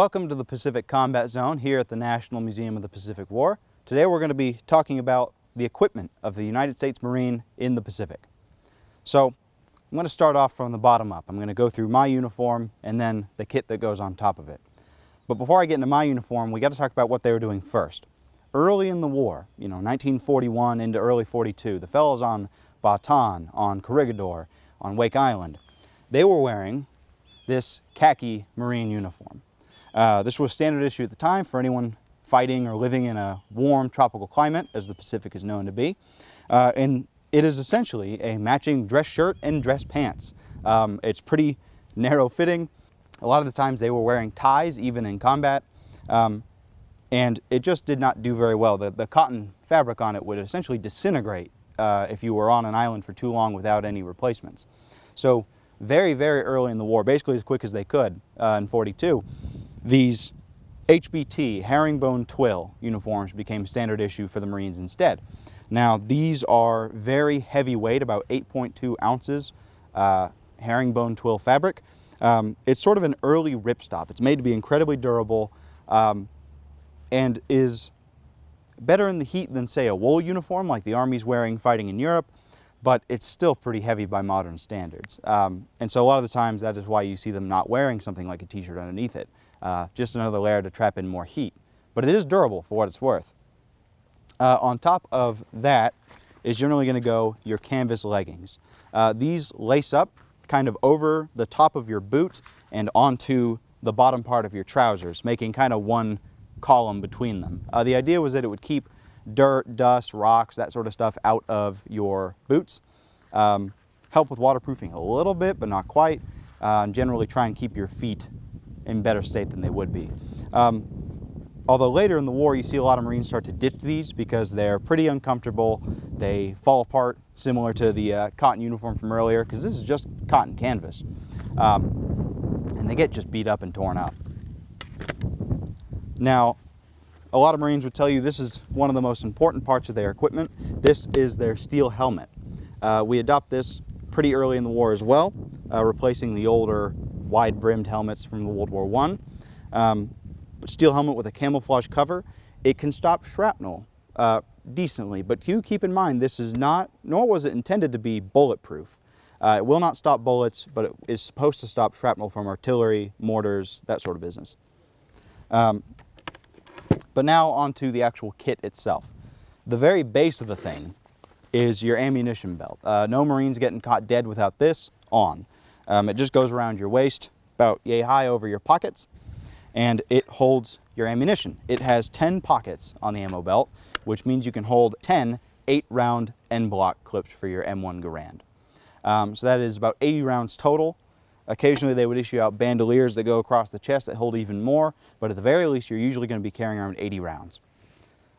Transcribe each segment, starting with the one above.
Welcome to the Pacific Combat Zone here at the National Museum of the Pacific War. Today we're going to be talking about the equipment of the United States Marine in the Pacific. So I'm going to start off from the bottom up. I'm going to go through my uniform and then the kit that goes on top of it. But before I get into my uniform, we got to talk about what they were doing first. Early in the war, 1941 into early 42, the fellows on Bataan, on Corregidor, on Wake Island, they were wearing this khaki Marine uniform. This was standard issue at the time for anyone fighting or living in a warm tropical climate, as the Pacific is known to be. And it is essentially a matching dress shirt and dress pants. It's pretty narrow fitting. A lot of the times they were wearing ties even in combat. And it just did not do very well. The cotton fabric on it would essentially disintegrate if you were on an island for too long without any replacements. So very, very early in the war, basically as quick as they could in 42, these HBT, herringbone twill uniforms became standard issue for the Marines instead. Now these are very heavy weight, about 8.2 ounces herringbone twill fabric. It's sort of an early ripstop. It's made to be incredibly durable and is better in the heat than, say, a wool uniform like the Army's wearing fighting in Europe, but it's still pretty heavy by modern standards. And so a lot of the times that is why you see them not wearing something like a t-shirt underneath it. Just another layer to trap in more heat. But it is durable for what it's worth. On top of that is generally going to go your canvas leggings. These lace up kind of over the top of your boot and onto the bottom part of your trousers, making kind of one column between them. The idea was that it would keep dirt, dust, rocks, that sort of stuff out of your boots. Help with waterproofing a little bit, but not quite. Generally try and keep your feet in better state than they would be. Although later in the war you see a lot of Marines start to ditch these because they're pretty uncomfortable. They fall apart, similar to the cotton uniform from earlier, because this is just cotton canvas. And they get just beat up and torn up. Now, a lot of Marines would tell you this is one of the most important parts of their equipment. This is their steel helmet. We adopt this pretty early in the war as well, replacing the older wide-brimmed helmets from World War I. Steel helmet with a camouflage cover. It can stop shrapnel decently, but do keep in mind this is not, nor was it intended to be bulletproof. It will not stop bullets, but it is supposed to stop shrapnel from artillery, mortars, that sort of business. But now onto the actual kit itself. The very base of the thing is your ammunition belt. No Marine's getting caught dead without this on. It just goes around your waist, about yay high over your pockets, and it holds your ammunition. It has 10 pockets on the ammo belt, which means you can hold 10 8-round end block clips for your M1 Garand. So that is about 80 rounds total. Occasionally they would issue out bandoliers that go across the chest that hold even more, but at the very least you're usually going to be carrying around 80 rounds.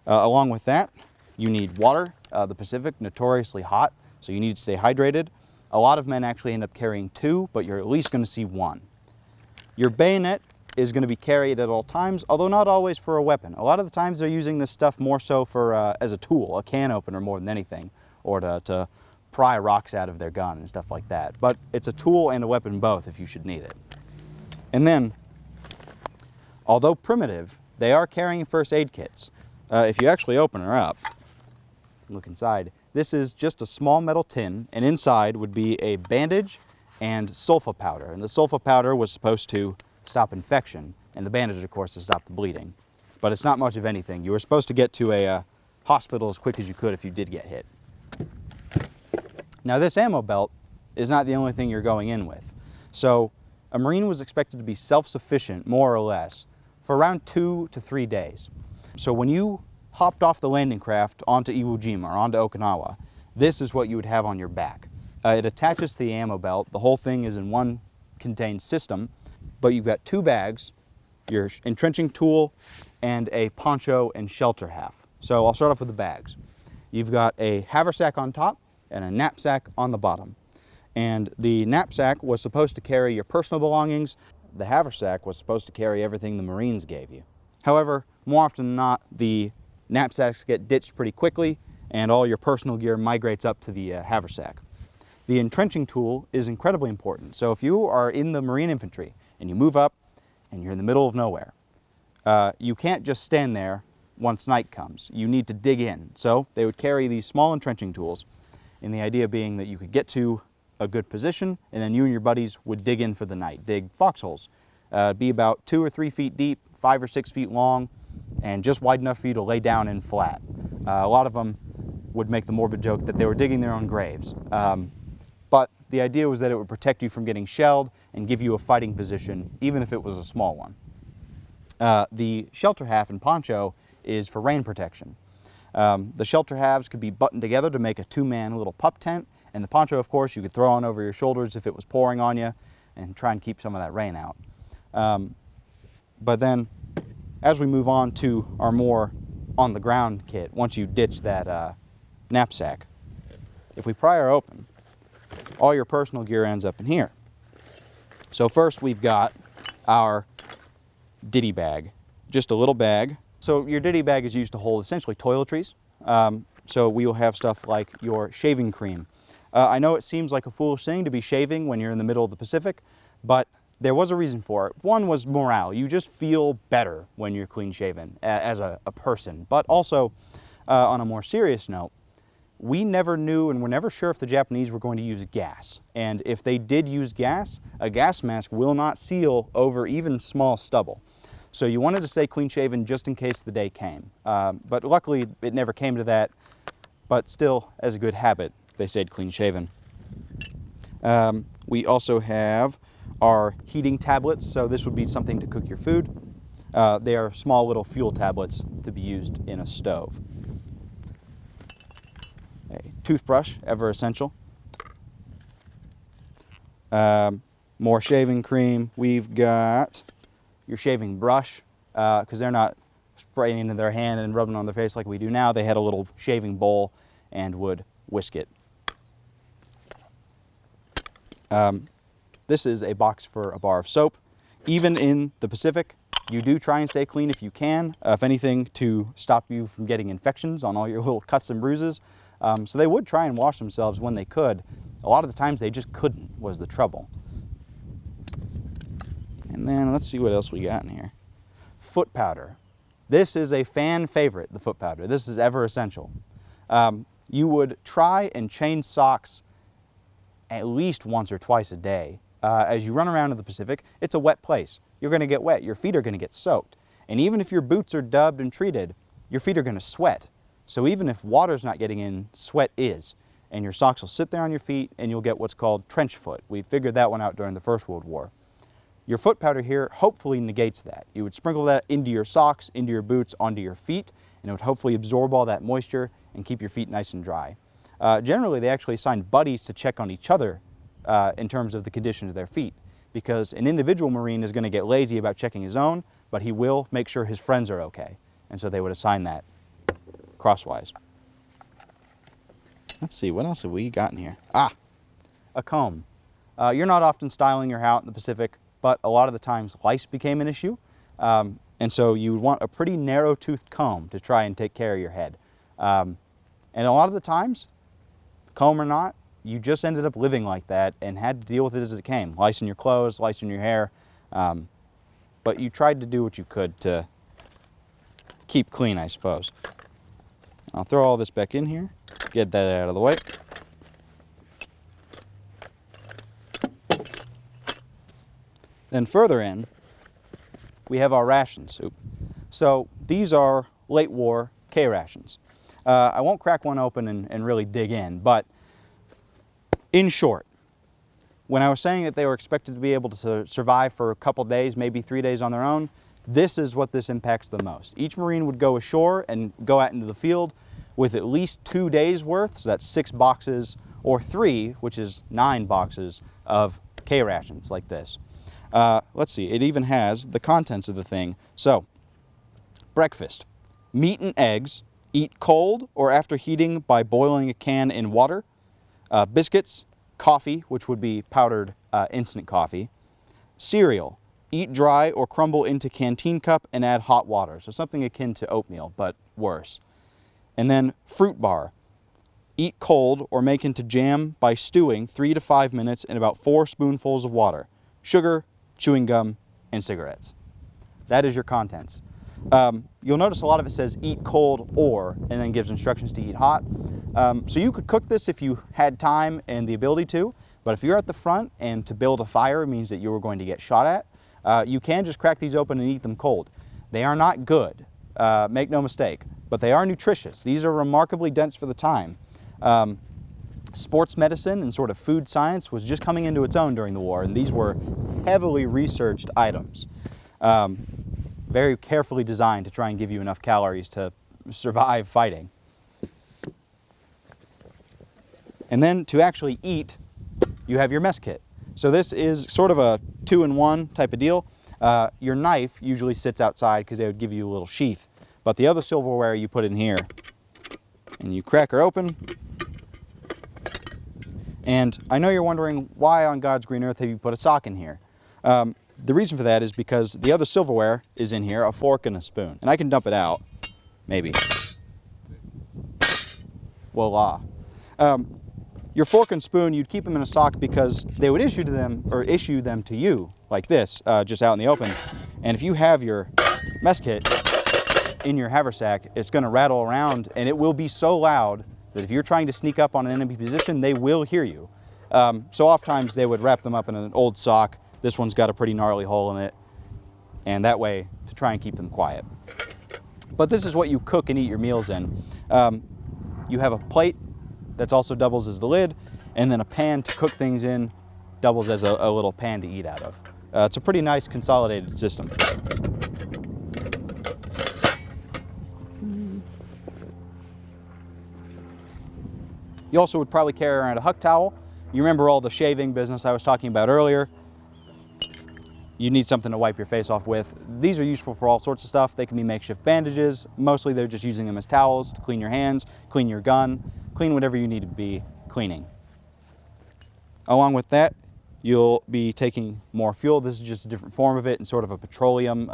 Along with that, you need water. The Pacific, notoriously hot, so you need to stay hydrated. A lot of men actually end up carrying 2, but you're at least going to see 1. Your bayonet is going to be carried at all times, although not always for a weapon. A lot of the times they're using this stuff more so for as a tool, a can opener more than anything, or to pry rocks out of their gun and stuff like that. But it's a tool and a weapon both if you should need it. And then, although primitive, they are carrying first aid kits. If you actually open her up, look inside, this is just a small metal tin, and inside would be a bandage and sulfa powder. And the sulfa powder was supposed to stop infection, and the bandage, of course, to stop the bleeding. But it's not much of anything. You were supposed to get to a hospital as quick as you could if you did get hit. Now this ammo belt is not the only thing you're going in with. So a Marine was expected to be self-sufficient, more or less, for around 2 to 3 days. So when you hopped off the landing craft onto Iwo Jima or onto Okinawa, this is what you would have on your back. It attaches to the ammo belt. The whole thing is in one contained system, but you've got 2 bags, your entrenching tool, and a poncho and shelter half. So I'll start off with the bags. You've got a haversack on top and a knapsack on the bottom. And the knapsack was supposed to carry your personal belongings. The haversack was supposed to carry everything the Marines gave you. However, more often than not, the knapsacks get ditched pretty quickly and all your personal gear migrates up to the haversack. The entrenching tool is incredibly important. So if you are in the Marine infantry and you move up and you're in the middle of nowhere. You can't just stand there once night comes. You need to dig in. So they would carry these small entrenching tools, and the idea being that you could get to a good position, and then you and your buddies would dig in for the night, dig foxholes. Be about 2 or 3 feet deep, 5 or 6 feet long, and just wide enough for you to lay down in flat. A lot of them would make the morbid joke that they were digging their own graves. But the idea was that it would protect you from getting shelled and give you a fighting position, even if it was a small one. The shelter half and poncho is for rain protection. The shelter halves could be buttoned together to make a 2-man little pup tent, and the poncho, of course, you could throw on over your shoulders if it was pouring on you and try and keep some of that rain out. But then, as we move on to our more on-the-ground kit, once you ditch that knapsack, if we pry her open, all your personal gear ends up in here. So first we've got our ditty bag, just a little bag. So your ditty bag is used to hold essentially toiletries. So we will have stuff like your shaving cream. I know it seems like a foolish thing to be shaving when you're in the middle of the Pacific, but there was a reason for it. One was morale. You just feel better when you're clean shaven as a person. But also, on a more serious note, we never knew and were never sure if the Japanese were going to use gas. And if they did use gas, a gas mask will not seal over even small stubble. So you wanted to stay clean shaven just in case the day came. But luckily it never came to that, but still, as a good habit, they stayed clean shaven. We also have our heating tablets, so this would be something to cook your food. They are small little fuel tablets to be used in a stove. A toothbrush, ever essential. More shaving cream. We've got your shaving brush, because they're not spraying into their hand and rubbing on their face like we do now. They had a little shaving bowl and would whisk it. This is a box for a bar of soap. Even in the Pacific, you do try and stay clean if you can, if anything, to stop you from getting infections on all your little cuts and bruises. So they would try and wash themselves when they could. A lot of the times they just couldn't, was the trouble. And then let's see what else we got in here. Foot powder. This is a fan favorite, the foot powder. This is ever essential. You would try and change socks at least once or twice a day. As you run around in the Pacific, it's a wet place. You're going to get wet. Your feet are going to get soaked. And even if your boots are dubbed and treated, your feet are going to sweat. So even if water's not getting in, sweat is. And your socks will sit there on your feet and you'll get what's called trench foot. We figured that one out during the First World War. Your foot powder here hopefully negates that. You would sprinkle that into your socks, into your boots, onto your feet, and it would hopefully absorb all that moisture and keep your feet nice and dry. Generally, they actually assigned buddies to check on each other in terms of the condition of their feet, because an individual Marine is going to get lazy about checking his own, but he will make sure his friends are okay. And so they would assign that crosswise. Let's see, what else have we got in here? Ah, a comb. You're not often styling your hair out in the Pacific, but a lot of the times lice became an issue. And so you would want a pretty narrow-toothed comb to try and take care of your head. And a lot of the times, comb or not, you just ended up living like that and had to deal with it as it came. Lice in your clothes, lice in your hair. But you tried to do what you could to keep clean, I suppose. I'll throw all this back in here, get that out of the way. Then further in, we have our rations. So these are late war K rations. I won't crack one open and really dig in, but in short, when I was saying that they were expected to be able to survive for a couple days, maybe 3 days on their own, this is what this impacts the most. Each Marine would go ashore and go out into the field with at least 2 days worth, so that's 6 boxes, or 3, which is 9 boxes of K rations like this. Let's see, it even has the contents of the thing. So, breakfast, meat and eggs, eat cold or after heating by boiling a can in water. Biscuits, coffee, which would be powdered instant coffee. Cereal, eat dry or crumble into canteen cup and add hot water. So something akin to oatmeal, but worse. And then fruit bar, eat cold or make into jam by stewing 3 to 5 minutes in about 4 spoonfuls of water. Sugar, chewing gum, and cigarettes. that is your contents. You'll notice a lot of it says eat cold or, and then gives instructions to eat hot. So you could cook this if you had time and the ability to, but if you're at the front and to build a fire means that you are going to get shot at, you can just crack these open and eat them cold. They are not good, make no mistake, but they are nutritious. These are remarkably dense for the time. Sports medicine and sort of food science was just coming into its own during the war, and these were heavily researched items. Very carefully designed to try and give you enough calories to survive fighting. And then to actually eat, you have your mess kit. So this is sort of a 2-in-1 type of deal. Your knife usually sits outside because they would give you a little sheath, but the other silverware you put in here, and you crack her open. And I know you're wondering, why on God's green earth have you put a sock in here? The reason for that is because the other silverware is in here, a fork and a spoon. And I can dump it out, maybe. Voila. Your fork and spoon, you'd keep them in a sock because they would issue them to you like this, just out in the open. And if you have your mess kit in your haversack, it's going to rattle around, and it will be so loud that if you're trying to sneak up on an enemy position, they will hear you. So oftentimes they would wrap them up in an old sock. This one's got a pretty gnarly hole in it, and that way to try and keep them quiet. But this is what you cook and eat your meals in. You have a plate that also doubles as the lid, and then a pan to cook things in, doubles as a little pan to eat out of. It's a pretty nice consolidated system. You also would probably carry around a huck towel. You remember all the shaving business I was talking about earlier. You need something to wipe your face off with. These are useful for all sorts of stuff. They can be makeshift bandages. Mostly they're just using them as towels to clean your hands, clean your gun, clean whatever you need to be cleaning. Along with that, you'll be taking more fuel. This is just a different form of it in sort of a petroleum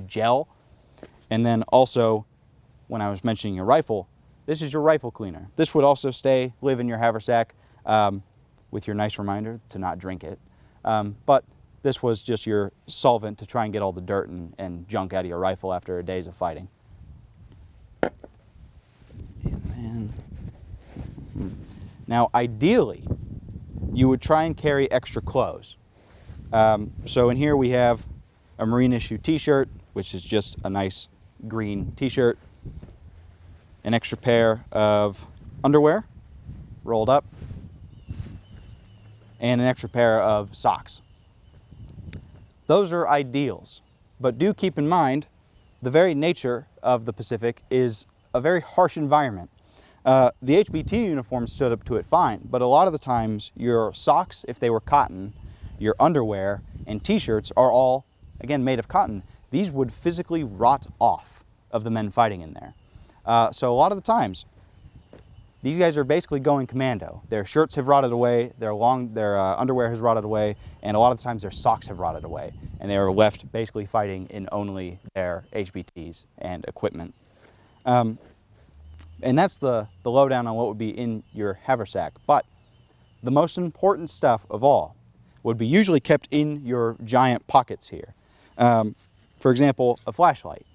gel. And then also, when I was mentioning your rifle, this is your rifle cleaner. This would also live in your haversack with your nice reminder to not drink it. But this was just your solvent to try and get all the dirt and junk out of your rifle after days of fighting. And then, now, ideally, you would try and carry extra clothes. So in here we have a Marine issue t-shirt, which is just a nice green t-shirt, an extra pair of underwear rolled up, and an extra pair of socks. Those are ideals, but do keep in mind the very nature of the Pacific is a very harsh environment. The HBT uniform stood up to it fine, but a lot of the times your socks, if they were cotton, your underwear and t-shirts are all, again, made of cotton. These would physically rot off of the men fighting in there. So a lot of the times, these guys are basically going commando. Their shirts have rotted away, their underwear has rotted away, and a lot of the times their socks have rotted away, and they are left basically fighting in only their HBTs and equipment. And that's the lowdown on what would be in your haversack. But the most important stuff of all would be usually kept in your giant pockets here. For example, a flashlight.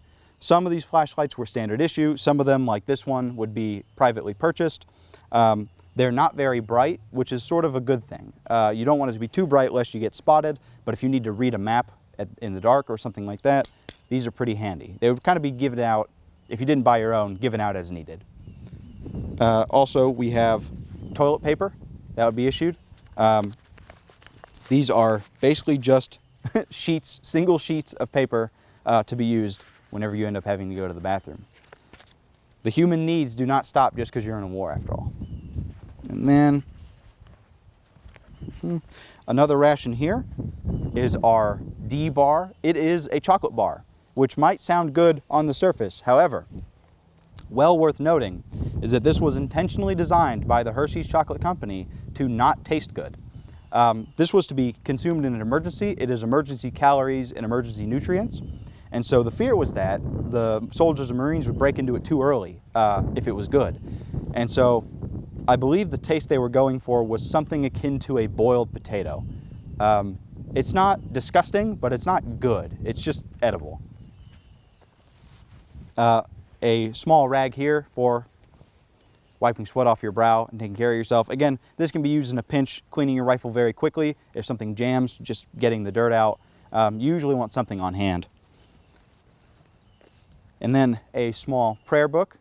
Some of these flashlights were standard issue. Some of them, like this one, would be privately purchased. They're not very bright, which is sort of a good thing. You don't want it to be too bright lest you get spotted, but if you need to read a map in the dark or something like that, these are pretty handy. They would kind of be given out, if you didn't buy your own, given out as needed. Also, we have toilet paper that would be issued. These are basically just sheets, single sheets of paper to be used whenever you end up having to go to the bathroom. The human needs do not stop just because you're in a war, after all. And then another ration here is our D bar. It is a chocolate bar, which might sound good on the surface. However, well worth noting is that this was intentionally designed by the Hershey's Chocolate Company to not taste good. This was to be consumed in an emergency. It is emergency calories and emergency nutrients. And so the fear was that the soldiers and Marines would break into it too early if it was good. And so I believe the taste they were going for was something akin to a boiled potato. It's not disgusting, but it's not good. It's just edible. A small rag here for wiping sweat off your brow and taking care of yourself. Again, this can be used in a pinch, cleaning your rifle very quickly. If something jams, just getting the dirt out. You usually want something on hand. And then a small prayer book.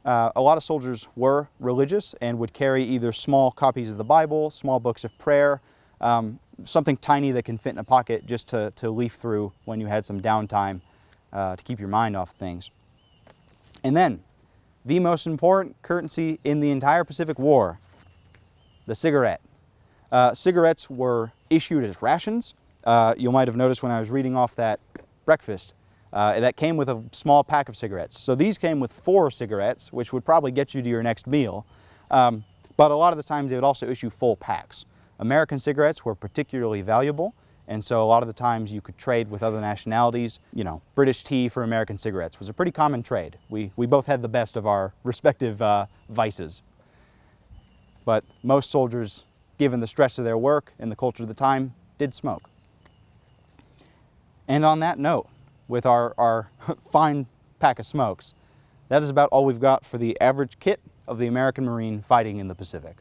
A lot of soldiers were religious and would carry either small copies of the Bible, small books of prayer, something tiny that can fit in a pocket just to leaf through when you had some downtime to keep your mind off things. And then, the most important currency in the entire Pacific War, the cigarette. Cigarettes were issued as rations. You might have noticed when I was reading off that breakfast, that came with a small pack of cigarettes. So these came with 4 cigarettes, which would probably get you to your next meal. But a lot of the times they would also issue full packs. American cigarettes were particularly valuable, and so a lot of the times you could trade with other nationalities. You know, British tea for American cigarettes was a pretty common trade. We both had the best of our respective vices. But most soldiers, given the stress of their work and the culture of the time, did smoke. And on that note, with our fine pack of smokes, that is about all we've got for the average kit of the American Marine fighting in the Pacific.